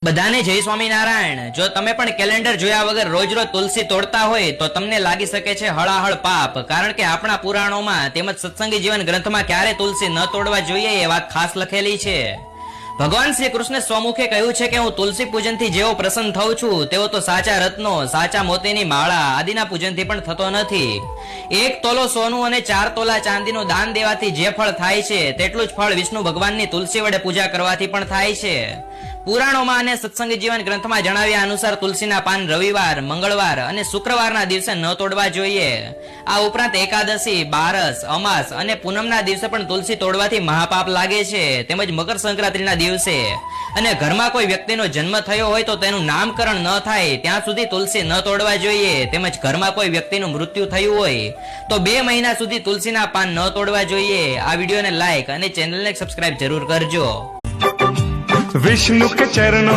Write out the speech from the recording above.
બધાને જય સ્વામિનારાયણ। જો તમે પણ કેલેન્ડર જોયા વગર રોજ રોજ તુલસી તોડતા હોય તો તમને લાગી શકે છે હળાહળ પાપ, કારણ કે આપણા પુરાણોમાં તેમજ સત્સંગી જીવન ગ્રંથમાં ક્યારે તુલસી ન તોડવા જોઈએ એ વાત ખાસ લખેલી છે। ભગવાન શ્રી કૃષ્ણ સ્વમુખે કહ્યું છે કે હું તુલસી પૂજનથી જેવો પ્રસન્ન થઉં છું તેવો તો સાચા રત્નો, સાચા મોતીની માળા આદિના પૂજનથી પણ થતો નથી। 1 તોલો સોનું અને 4 તોલા ચાંદીનું દાન દેવાથી જે ફળ થાય છે તેટલું જ ફળ વિષ્ણુ ભગવાનની તુલસી વડે પૂજા કરવાથી પણ થાય છે। પુરાણોમાં અને સત્સંગી જીવન ગ્રંથમાં જણાવ્યા અનુસાર તુલસીના પાન રવિવાર, મંગળવાર અને શુક્રવારના દિવસે ન તોડવા જોઈએ। આ ઉપરાંત એકાદશી, બારસ, અમાસ અને પૂનમના દિવસે પણ તુલસી તોડવાથી મહાપાપ લાગે છે। તેમજ મકર સંક્રાંતિના દિવસે અને ઘરમાં કોઈ વ્યક્તિનો જન્મ થયો હોય તો તેનું નામકરણ ન થાય ત્યાં સુધી તુલસી ન તોડવા જોઈએ। તેમજ ઘરમાં કોઈ વ્યક્તિનું મૃત્યુ થયું હોય તો 2 મહિના સુધી તુલસીના પાન ન તોડવા જોઈએ। આ વિડીયોને લાઈક અને ચેનલને સબસ્ક્રાઇબ જરૂર કરજો। विष्णु के चरणों